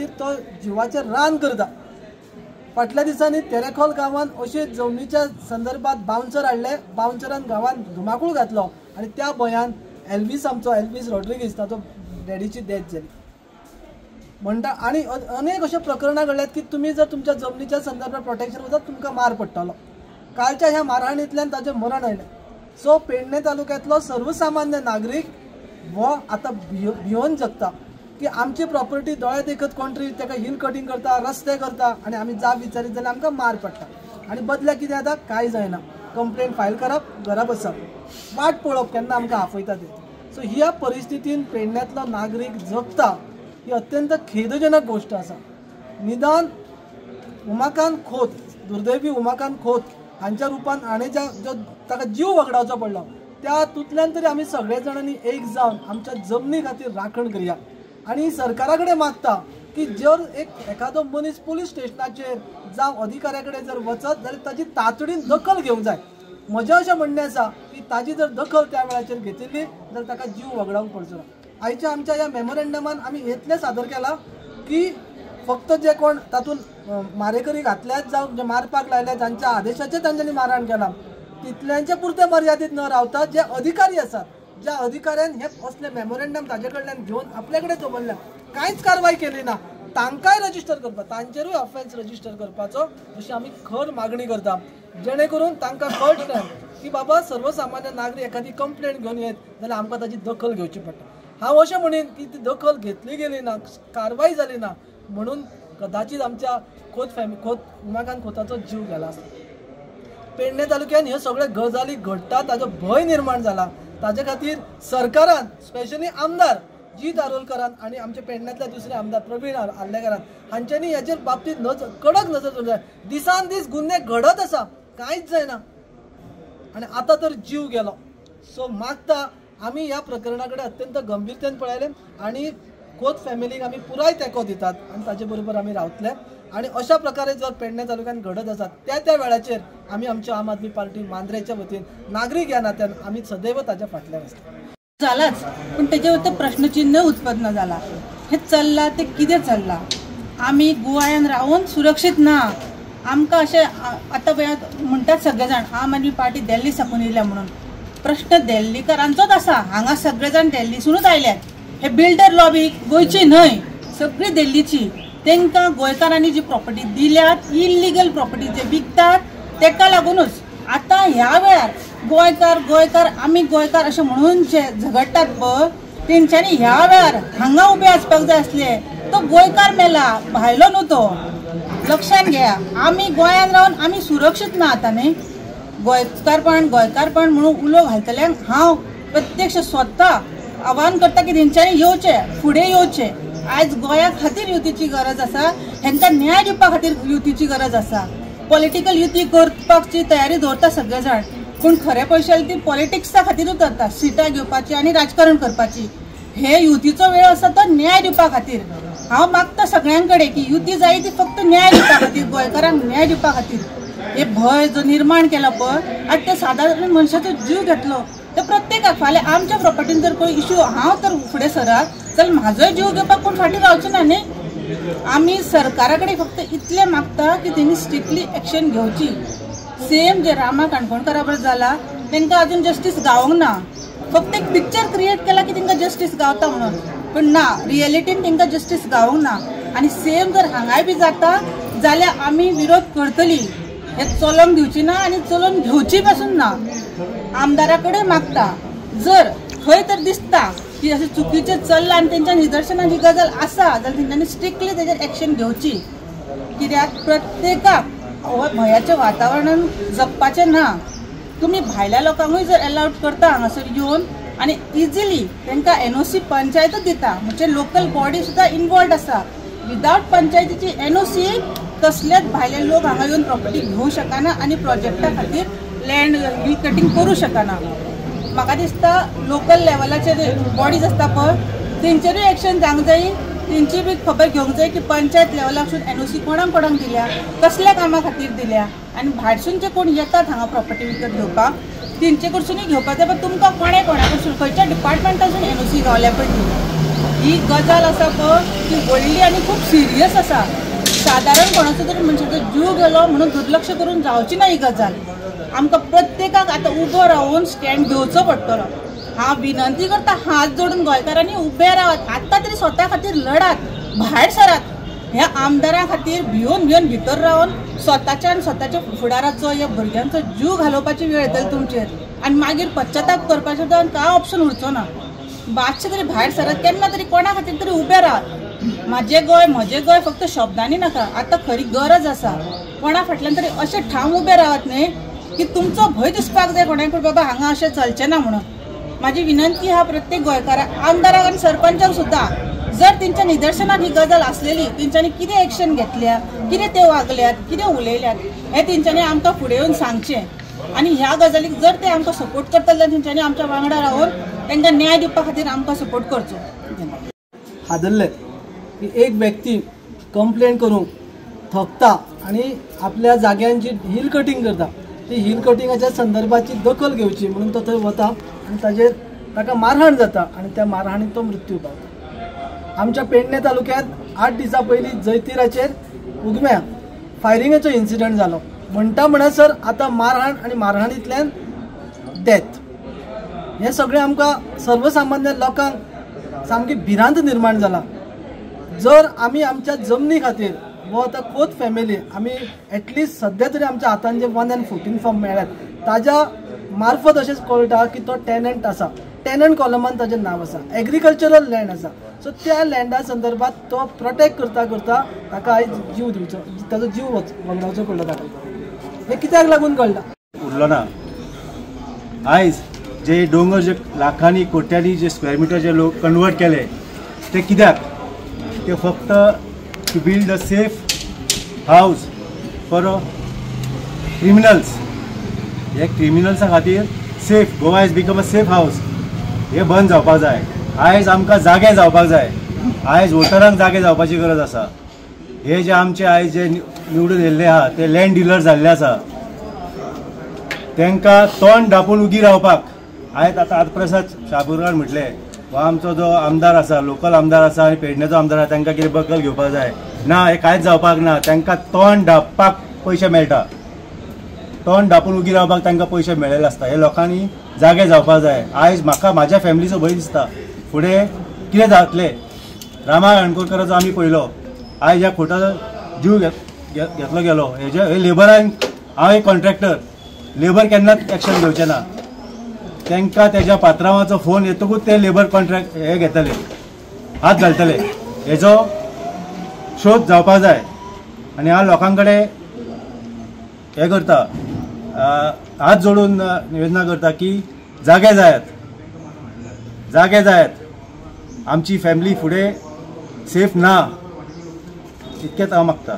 खातीर तो जिवाचेर रान करता। फाटल्या दिसांनी तेरेखोल गांवांत अशे जमनीच्या संदर्भात बाउन्सर हाडले, बाउन्सरान गांवांत धुमाकूळ घातलो आनी त्या भंयान आमचो एल्विस रॉड्रिगीज ताचो डॅडीची डेथ जाली म्हणटा। आनी अनेक अशे प्रकरणां घडल्यात की तुमी जर तुमच्या जमनीच्या संदर्भात प्रोटेक्शन वचत तुमकां मार पडटलो। कालच्या ह्या मारहाणींतल्यान ताचें मरण आयलें। सो पेडणे तालुक्यांतलो सर्वसामान्य नागरीक हो आतां भिवन जगता की आमची प्रॉपर्टी दोळे देखत कोण तरी ताका हिल कटींग करता, रस्ते करता आनी आमी जाप विचारीत जाल्यार आमकां मार पडटा आनी बदल्याक कितें जाता कांय जायना। कंप्लेन फायल करप, घरा बसप, वाट पळोवप केन्ना आमकां आपयता ते। सो ह्या परिस्थितीन पेडण्यांतलो नागरीक जगता ही अत्यंत खेदजनक गोष्ट आसा। निदान उमाकांत खोत, दुर्दैवी उमाकांत खोत हांच्या रुपान हाणें जो ताका जीव वगडावचो पडलो त्या हातूंतल्यान तरी आमी सगळे जाणांनी एक जावन आमच्या जमनी खातीर राखण करया। आनी सरकारा कडेन मागता की जर एखादो मनीस पुलीस स्टेशनाचेर जावं अधिकाऱ्या कडेन जर वचत जाल्यार ताची तातडीन दखल घेवंक जाय। म्हजें अशें म्हणणें आसा की ताची जर दखल त्या वेळाचेर घेतिल्ली जाल्यार ताका जीव वगडावंक पडचो ना। आयच्या आमच्या ह्या मेमोरेंडमान आमी इतलें सादर केलां की फक्त जे कोण तातूंत मारेकरी घातल्यात जावं जे मारपाक लायल्यात जांच्या आदेशाचेर तांच्यांनी मारहाण केला तितल्यांचे पुरते मर्यादीत न रावता जे अधिकारी आसात, ज्या अधिकाऱ्यान हे असले मेमोरेंडम ताजे कडल्यान घेवन आपले कडेन दवरल्या कांयच कारवाय केली ना तांकांय रजिस्टर करपा, तांचेरूय ऑफेन्स रजिस्टर करपाचो अशी आमी खर मागणी करता। जेणे करून तांकां कळटलें की बाबा सर्वसामान्य नागरीक एखादी कंप्लेंट घेवन येत जाल्यार आमकां ताची दखल घेवची पडटा। हांव अशें म्हणीन की ती दखल घेतली गेली ना, कारवाय जाली ना म्हणून कदाचित आमच्या खोत उमाकांत खोताचो जीव गेला आसता। पेडणे तालुक्यान ह्यो सगळ्यो गजाली घडटा ताजो भंय निर्माण जाला। ताजे खातीर सरकारान स्पेशली आमदार जीत आरोलकरान आनी आमचे पेडण्यांतले दुसरे आमदार प्रवीण आर्लेकरान हांच्यांनी हेचेर बाबतींत कडक नजर दवरूंक जाय। दिसान दीस गुन्हे घडत आसा, कांयच जायना आनी आतां तर जीव गेलो। सो मागता आमी ह्या प्रकरणा कडेन अत्यंत गंभीरतेन पळयलें आनी खोत फॅमिलीक आमी पुराय तेंको दितात आनी ताचे बरोबर आमी रावतले आनी अशा प्रकारे जर पेडणे तालुक्यांत घडत आसात त्या वेळाचेर आमी आमच्या आम आदमी पार्टी मांद्रेच्या वतीन नागरीक ह्या नात्यान आमी सदैव ताच्या फाटल्यान आसता। जालाच पण तेजेर तर प्रश्नचिन्ह उत्पन्न जाला। हे चल्ला ते कितें चल्ला? आमी गोंयांत रावून सुरक्षीत ना। आमकां अशें आतां म्हणटात सगळे जाण आम आदमी पार्टी दिल्ली साकून येयल्या म्हणून। प्रश्न दिल्लीकरांचोच आसा। हांगा सगळे जाण दिल्लीसूनच आयल्यात। हे बिल्डर लॉबी गोंयची न्हय, सगळी दिल्लीची। तांकां गोंयकारांनी जी प्रॉपर्टी दिल्यात, इल्लिगल प्रॉपर्टी जे विकतात तेका लागूनच आतां ह्या वेळार गोंयकार आमी गोंयकार अशें म्हणून जे झगडटात पळय तेंच्यांनी ह्या वेळार हांगा उबे आसपाक जाय आसले। तो गोंयकार मेला, भायलो न्हू तो। लक्षांत घेया, आमी गोंयांत रावन आमी सुरक्षीत ना आतां न्ही। गोंयकारपण म्हणून उलो घालतल्यांक हांव प्रत्यक्ष स्वता आव्हान करता की तेंच्यांनी येवचे, फुडें येवचे। आयज गोंया खातीर युतीची गरज आसा, हेंकां न्याय दिवपा खातीर युतीची गरज आसा। पॉलिटिकल युती करपाची तयारी दवरता सगळे जाण, पूण खरे पयशाल ती पॉलिटिक्सा खातीरूच जाता, सिटां घेवपाची आनी राजकारण करपाची। हे युतीचो वेळ आसा तो न्याय दिवपा खातीर। हांव मागता सगळ्यां कडेन की युती जाय ती फक्त न्याय दिवपा खातीर, गोंयकारांक न्याय दिवपा खातीर। हे भंय जो निर्माण केला पळय आतां ते सादारण मनशाचो जीव घेतलो तर प्रत्येकाक फाल्यां आमच्या प्रॉपर्टीन जर कोण इश्यू हांव तर फुडें सरात जाल्यार म्हाजोय जीव घेवपाक कोण फाटीं रावचो ना न्ही। आमी सरकारा कडेन फक्त इतलें मागता की तेणी स्ट्रिक्टली एक्शन घेवची। सेम जे रामा काणकोणकारा बरोबर जाला तांकां अजून जस्टीस गावोंक ना। फक्त एक पिक्चर क्रिएट केला की तांकां जस्टीस गावता म्हणून, पण ना, रियलिटीन तांकां जस्टीस गावोंक ना। आनी सेम जर हांगाय बी जाता जाल्यार आमी विरोध करतली। हे चलोंक दिवची ना आनी चलोवन घेवची पासून ना। आमदारा कडेन मागता जर खंय तर दिसता की अशें चुकीचें चल्लां आनी तेंच्या निदर्शनान ही गजाल आसा जाल्यार तेंच्यांनी स्ट्रिक्टली तेजेर एक्शन घेवची। कित्याक प्रत्येकाक भयाच्या वातावरणान जगपाचें ना। तुमी भायल्या लोकांकूय जर अलाउड करता हांगासर येवन आनी इजिली तांकां एनओसी पंचायतूच दिता, म्हणजे लोकल बॉडी सुद्दां इनवॉल्ड आसा। विदाउट पंचायतीची एनओसी कसलेच भायले लोक हांगा येवन प्रॉपर्टी घेवं शकना आनी प्रोजेक्टा खातीर लँड रिकटिंग करूं शकना। म्हाका दिसता लोकल लेवलाचे बॉडीज आसता पळय तेंचेरूय एक्शन जावंक जाय। तेंची बी खबर घेवंक जाय की पंचायत लेवलासून एनओसी कोणाक दिल्या, कसल्या कामा खातीर दिल्या आनी भायरसून जे कोण येतात हांगा प्रॉपर्टी विकत घेवपाक तेंचे कडसूनय घेवपाक जाय। पण तुमकां कोणा कडसून खंयच्या डिपार्टमेंटासून एनओसी गावल्या पडली ही गजाल आसा पळय ती व्हडली आनी खूब सिरियस आसा. सादारण कोणाचो तरी मनशाचो जीव गेलो म्हणून दुर्लक्ष करून जावची ना ही गजाल. आमकां प्रत्येकाक आतां उबो रावून स्टँड घेवचो पडटलो. हांव विनंती करता, हात जोडून गोंयकारांनी उबे रावात. आत्तां तरी स्वता खातीर लडात, भायर सरात. ह्या आमदारां खातीर भिवन भितर रावन स्वताच्या आनी स्वताच्या फुडाराचो ह्या भुरग्यांचो जीव घालोवपाची वेळ येतली तुमचेर. आनी मागीर पश्चाताप करपाचें तर कांय ऑप्शन उरचो ना. मातशें तरी भायर सरात, केन्ना तरी कोणा खातीर तरी उबे रावात. म्हजें गोंय फक्त शब्दांनी नाका, आतां खरी गरज आसा. कोणा फाटल्यान तरी अशें ठाम उबे रावात न्ही की तुमचो भंय दिसपाक जाय कोणाकूय बाबा हांगा अशें चलचें ना म्हणून. माझी विनंती हा प्रत्येक गोंयकाराक, आमदाराक आनी सरपंचाक सुद्दां, जर तेंच्या निदर्शनात ही गजाल आसलेली, तेंच्यांनी कितें एक्शन घेतल्या, कितें ते वागल्यात, कितें उलयल्यात हें तेंच्यांनी आमकां फुडें येवन सांगचें. आनी ह्या गजालीक जर ते आमकां सपोर्ट करतले जाल्यार तेंच्यांनी आमच्या वांगडा रावन तांकां न्याय दिवपा खातीर आमकां सपोर्ट करचो. हादरले की एक व्यक्ती कंप्लेंट करूंक थकता आनी आपल्या जाग्यांची हिल कटींग करता. ती हिल कटिंगाच्या संदर्भाची दखल घेवची म्हणून तो थंय वता आनी ताका मारहाण जाता आनी त्या मारहाणीत तो मृत्यू पावता. आमच्या पेडणे तालुक्यांत 8 दिसां पयलीं जैतिराचेर उगम्या फायरिंगेचो इन्सिडंट जालो. म्हणटा म्हणसर आतां मारहाण आनी मारहाणींतल्यान डेथ. हें सगळें आमकां सर्वसामान्य लोकांक सामकी भिरांत निर्माण जाला. जर आमी आमच्या जमनी खातीर वो आतां खोत फॅमिली आमी एटलिस्ट सद्या तरी आमच्या हातान जे 1 and 14 फॉर्म मेळ्ळ्यात ताज्या मार्फत अशेंच कळटा की तो टेनंट आसा. टेनंट कॉलमान ताजें नांव आसा, एग्रीकल्चरल लँड आसा. सो त्या लँडा संदर्भात तो प्रोटेक्ट करता ताका आयज जीव दिवचो, ताजो जीव वगडावचो पडलो ताका. हें कित्याक लागून कळटा उरलो ना. आयज जे दोंगर जे लाखांनी कोट्यांनी जे स्क्वेअर मिटर जे लोक कन्वर्ट केले ते कित्याक? ते फक्त to build a safe house for criminals. हे क्रिमिनल्सा खातीर safe Goa has become a safe house. हे बंद जावपाक जाय. आयज आमकां जागे जावपाक जाय. आयज वोटरांक जागे जावपाची गरज आसा. हे जे आमचे आयज जे निवडून येयल्ले आहा ते लँड डिलर जाल्ले आसा तांकां तोंड धांपून उगी रावपाक. आयज आतां प्रसाद शाबुरकार म्हटले हो आमचो जो आमदार आसा, लोकल आमदार आसा आनी पेडणेचो आमदार आसा, तांकां कितें बकल घेवपाक जाय ना. हे कांयच जावपाक ना. तांकां तोंड धांपपाक पयशे मेळटा. तोंड धांपून उगी रावपाक तांकां पयशे मेळ्ळेले आसता. हे लोकांनी जागे जावपाक जाय. आयज म्हाका म्हाज्या फॅमिलीचो भंय दिसता फुडें कितें जातलें. रामा रणकोरकाराचो आमी पळयलो. आयज ह्या खोटाचो जीव घेतलो गेलो. हे लेबरांक, हांव एक कॉन्ट्रॅक्टर, लेबर केन्नाच एक्शन घेवचें ना. तांकां तेज्या पात्रांवाचो फोन येतकूच ते लेबर कॉन्ट्रॅक्ट हे घेतले, हात घालतले. हेजो शोध जावपाक जाय. आनी हांव लोकां कडेन हे करता, हात जोडून निवेदना करता की जागे जायात. आमची फॅमिली फुडें सेफ ना इतकेंच हांव मागता.